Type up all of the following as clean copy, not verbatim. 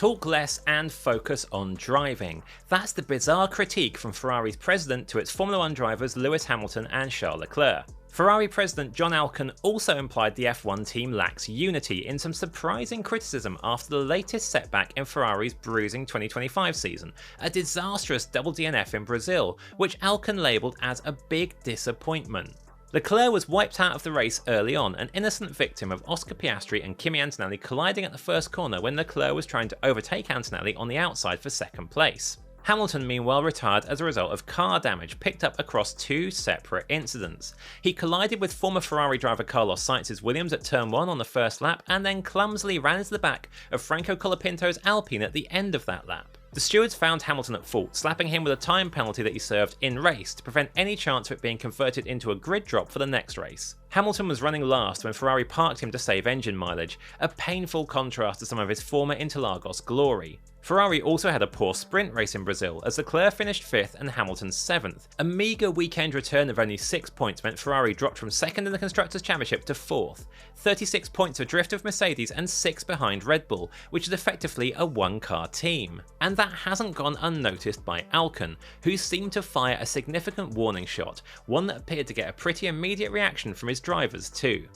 Talk less and focus on driving. That's the bizarre critique from Ferrari's president to its Formula 1 drivers Lewis Hamilton and Charles Leclerc. Ferrari president John Alcan also implied the F1 team lacks unity in some surprising criticism after the latest setback in Ferrari's bruising 2025 season, a disastrous double DNF in Brazil, which Alcan labelled as a big disappointment. Leclerc was wiped out of the race early on, an innocent victim of Oscar Piastri and Kimi Antonelli colliding at the first corner when Leclerc was trying to overtake Antonelli on the outside for second place. Hamilton meanwhile retired as a result of car damage picked up across two separate incidents. He collided with former Ferrari driver Carlos Sainz's Williams at turn 1 on the first lap and then clumsily ran into the back of Franco Colapinto's Alpine at the end of that lap. The stewards found Hamilton at fault, slapping him with a time penalty that he served in race to prevent any chance of it being converted into a grid drop for the next race. Hamilton was running last when Ferrari parked him to save engine mileage, a painful contrast to some of his former Interlagos glory. Ferrari also had a poor sprint race in Brazil as Leclerc finished 5th and Hamilton 7th. A meagre weekend return of only 6 points meant Ferrari dropped from 2nd in the Constructors' Championship to 4th, 36 points adrift of Mercedes and 6 behind Red Bull, which is effectively a one-car team. And that hasn't gone unnoticed by Alcan, who seemed to fire a significant warning shot, one that appeared to get a pretty immediate reaction from his drivers too.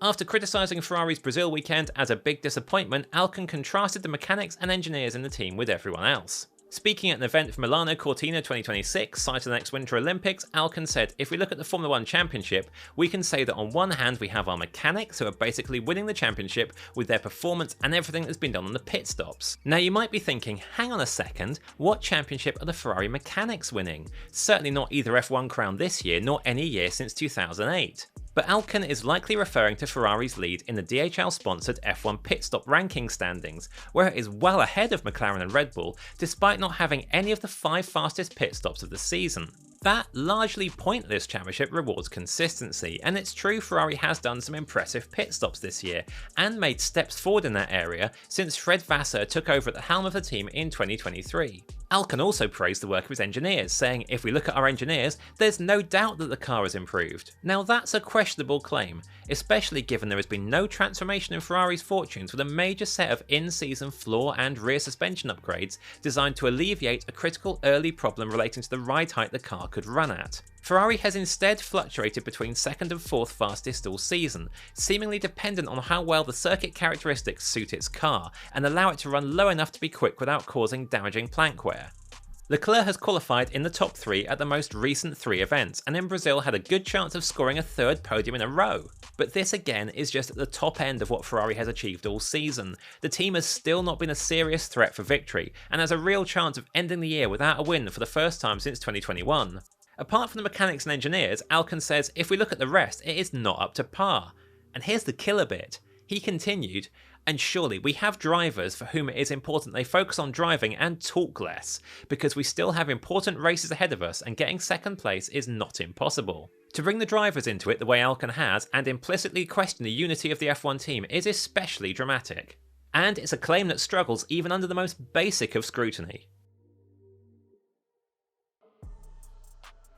After criticising Ferrari's Brazil weekend as a big disappointment, Alcan contrasted the mechanics and engineers in the team with everyone else. Speaking at an event for Milano Cortina 2026, site of the next Winter Olympics, Alcan said, "If we look at the Formula 1 Championship, we can say that on one hand we have our mechanics who are basically winning the championship with their performance and everything that's been done on the pit stops." Now you might be thinking, hang on a second, what championship are the Ferrari mechanics winning? Certainly not either F1 crown this year nor any year since 2008. But Alcan is likely referring to Ferrari's lead in the DHL-sponsored F1 pit stop ranking standings, where it is well ahead of McLaren and Red Bull, despite not having any of the 5 fastest pit stops of the season. That largely pointless championship rewards consistency, and it's true Ferrari has done some impressive pit stops this year, and made steps forward in that area since Fred Vasseur took over at the helm of the team in 2023. Alcan also praised the work of his engineers, saying, "If we look at our engineers, there's no doubt that the car has improved." Now that's a questionable claim, especially given there has been no transformation in Ferrari's fortunes with a major set of in-season floor and rear suspension upgrades designed to alleviate a critical early problem relating to the ride height the car could run at. Ferrari has instead fluctuated between 2nd and 4th fastest all season, seemingly dependent on how well the circuit characteristics suit its car and allow it to run low enough to be quick without causing damaging plank wear. Leclerc has qualified in the top 3 at the most recent 3 events, and in Brazil had a good chance of scoring a 3rd podium in a row. But this again is just at the top end of what Ferrari has achieved all season. The team has still not been a serious threat for victory, and has a real chance of ending the year without a win for the first time since 2021. Apart from the mechanics and engineers, Alcan says, "If we look at the rest, it is not up to par." And here's the killer bit. He continued, "And surely we have drivers for whom it is important they focus on driving and talk less, because we still have important races ahead of us and getting second place is not impossible." To bring the drivers into it the way Alcan has and implicitly question the unity of the F1 team is especially dramatic. And it's a claim that struggles even under the most basic of scrutiny.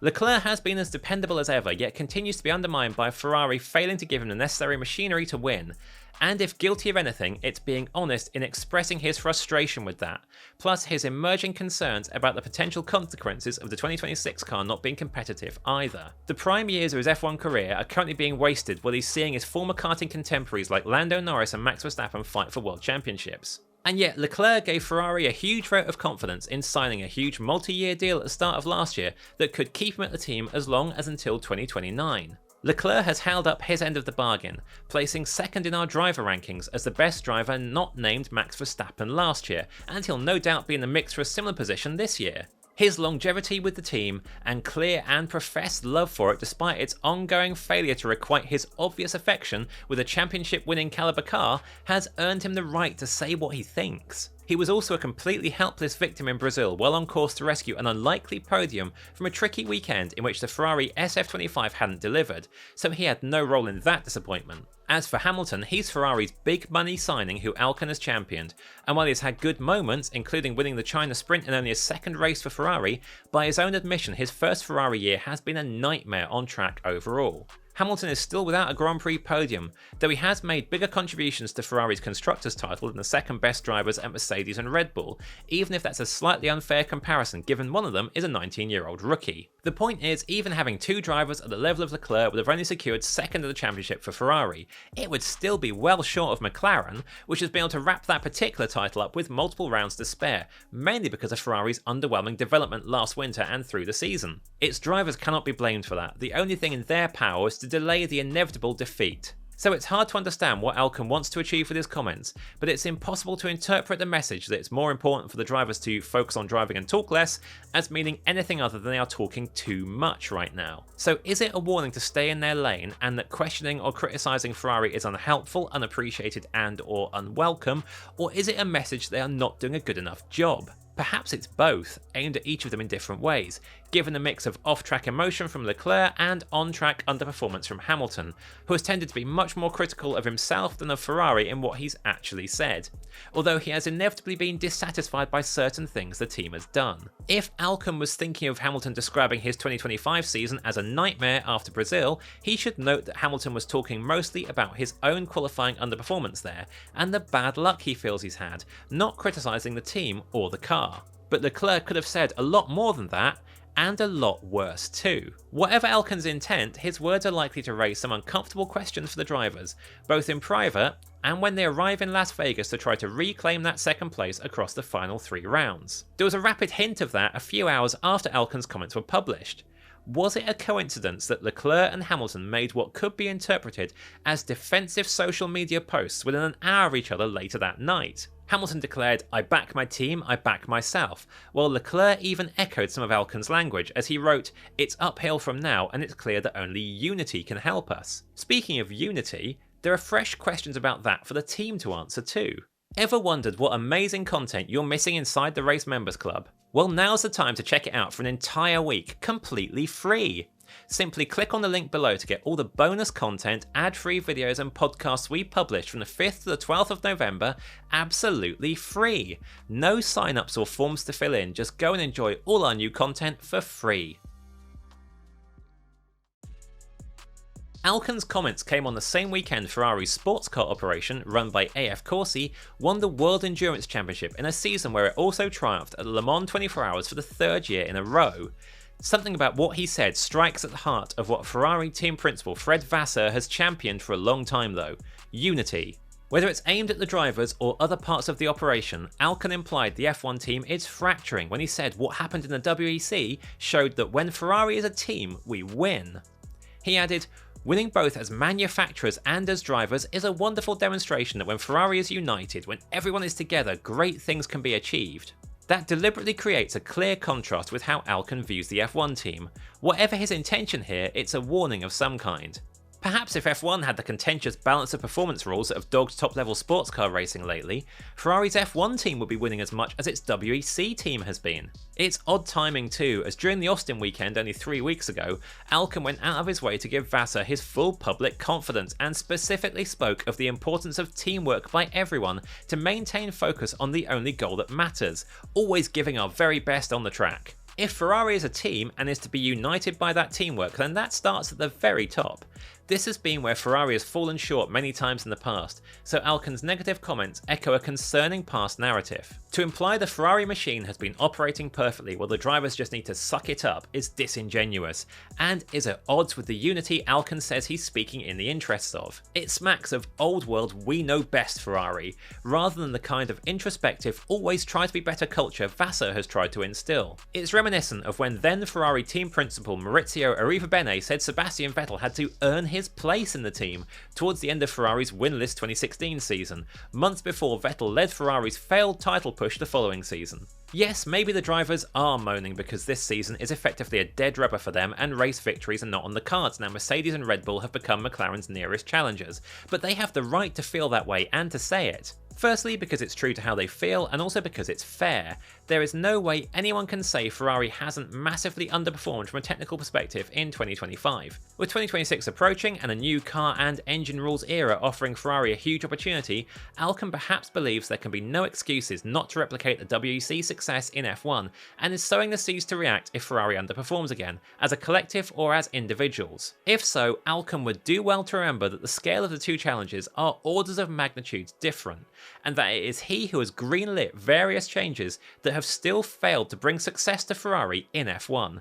Leclerc has been as dependable as ever, yet continues to be undermined by Ferrari failing to give him the necessary machinery to win. And if guilty of anything, it's being honest in expressing his frustration with that, plus his emerging concerns about the potential consequences of the 2026 car not being competitive either. The prime years of his F1 career are currently being wasted while he's seeing his former karting contemporaries like Lando Norris and Max Verstappen fight for world championships. And yet Leclerc gave Ferrari a huge vote of confidence in signing a huge multi-year deal at the start of last year that could keep him at the team as long as until 2029. Leclerc has held up his end of the bargain, placing 2nd in our driver rankings as the best driver not named Max Verstappen last year, and he'll no doubt be in the mix for a similar position this year. His longevity with the team, and clear and professed love for it despite its ongoing failure to requite his obvious affection with a championship-winning caliber car, has earned him the right to say what he thinks. He was also a completely helpless victim in Brazil, well on course to rescue an unlikely podium from a tricky weekend in which the Ferrari SF25 hadn't delivered, so he had no role in that disappointment. As for Hamilton, he's Ferrari's big money signing who Alcan has championed, and while he's had good moments, including winning the China Sprint in only his 2nd race for Ferrari, by his own admission his first Ferrari year has been a nightmare on track overall. Hamilton is still without a Grand Prix podium, though he has made bigger contributions to Ferrari's constructors' title than the second best drivers at Mercedes and Red Bull, even if that's a slightly unfair comparison given one of them is a 19-year-old rookie. The point is, even having two drivers at the level of Leclerc would have only secured second of the championship for Ferrari. It would still be well short of McLaren, which has been able to wrap that particular title up with multiple rounds to spare, mainly because of Ferrari's underwhelming development last winter and through the season. Its drivers cannot be blamed for that. The only thing in their power is to delay the inevitable defeat. So it's hard to understand what Alcon wants to achieve with his comments, but it's impossible to interpret the message that it's more important for the drivers to focus on driving and talk less as meaning anything other than they are talking too much right now. So is it a warning to stay in their lane and that questioning or criticising Ferrari is unhelpful, unappreciated and/or unwelcome, or is it a message they are not doing a good enough job? Perhaps it's both, aimed at each of them in different ways, given the mix of off-track emotion from Leclerc and on-track underperformance from Hamilton, who has tended to be much more critical of himself than of Ferrari in what he's actually said, although he has inevitably been dissatisfied by certain things the team has done. If Alcon was thinking of Hamilton describing his 2025 season as a nightmare after Brazil, he should note that Hamilton was talking mostly about his own qualifying underperformance there, and the bad luck he feels he's had, not criticising the team or the car. But Leclerc could have said a lot more than that, and a lot worse too. Whatever Alcon's intent, his words are likely to raise some uncomfortable questions for the drivers, both in private and when they arrive in Las Vegas to try to reclaim that second place across the final 3 rounds. There was a rapid hint of that a few hours after Alcon's comments were published. Was it a coincidence that Leclerc and Hamilton made what could be interpreted as defensive social media posts within an hour of each other later that night? Hamilton declared, "I back my team, I back myself," while Leclerc even echoed some of Alcon's language as he wrote, "It's uphill from now and it's clear that only unity can help us." Speaking of unity, there are fresh questions about that for the team to answer too. Ever wondered what amazing content you're missing inside the Race Members Club? Well, now's the time to check it out for an entire week, completely free. Simply click on the link below to get all the bonus content, ad-free videos and podcasts we published from the 5th to the 12th of November, absolutely free. No sign-ups or forms to fill in, just go and enjoy all our new content for free. Alcon's comments came on the same weekend Ferrari's sports car operation, run by AF Corsi, won the World Endurance Championship in a season where it also triumphed at Le Mans 24 Hours for the 3rd year in a row. Something about what he said strikes at the heart of what Ferrari team principal Fred Vasseur has championed for a long time though: unity. Whether it's aimed at the drivers or other parts of the operation, Alcon implied the F1 team is fracturing when he said what happened in the WEC showed that when Ferrari is a team, we win. He added, "Winning both as manufacturers and as drivers is a wonderful demonstration that when Ferrari is united, when everyone is together, great things can be achieved." That deliberately creates a clear contrast with how Alcon views the F1 team. Whatever his intention here, it's a warning of some kind. Perhaps if F1 had the contentious balance of performance rules that have dogged top-level sports car racing lately, Ferrari's F1 team would be winning as much as its WEC team has been. It's odd timing too, as during the Austin weekend only 3 weeks ago, Alcon went out of his way to give Vasseur his full public confidence and specifically spoke of the importance of teamwork by everyone to maintain focus on the only goal that matters, always giving our very best on the track. If Ferrari is a team and is to be united by that teamwork, then that starts at the very top. This has been where Ferrari has fallen short many times in the past, so Alcon's negative comments echo a concerning past narrative. To imply the Ferrari machine has been operating perfectly while the drivers just need to suck it up is disingenuous, and is at odds with the unity Alcon says he's speaking in the interests of. It smacks of old world we know best Ferrari, rather than the kind of introspective, always try to be better culture Vasseur has tried to instill. It's reminiscent of when then Ferrari team principal Maurizio Arrivabene said Sebastian Vettel had to earn his place in the team towards the end of Ferrari's winless 2016 season, months before Vettel led Ferrari's failed title push the following season. Yes, maybe the drivers are moaning because this season is effectively a dead rubber for them and race victories are not on the cards now Mercedes and Red Bull have become McLaren's nearest challengers, but they have the right to feel that way and to say it. Firstly, because it's true to how they feel, and also because it's fair. There is no way anyone can say Ferrari hasn't massively underperformed from a technical perspective in 2025. With 2026 approaching and a new car and engine rules era offering Ferrari a huge opportunity, Alcon perhaps believes there can be no excuses not to replicate the WEC success in F1, and is sowing the seeds to react if Ferrari underperforms again, as a collective or as individuals. If so, Alcon would do well to remember that the scale of the two challenges are orders of magnitude different, and that it is he who has greenlit various changes that have still failed to bring success to Ferrari in F1.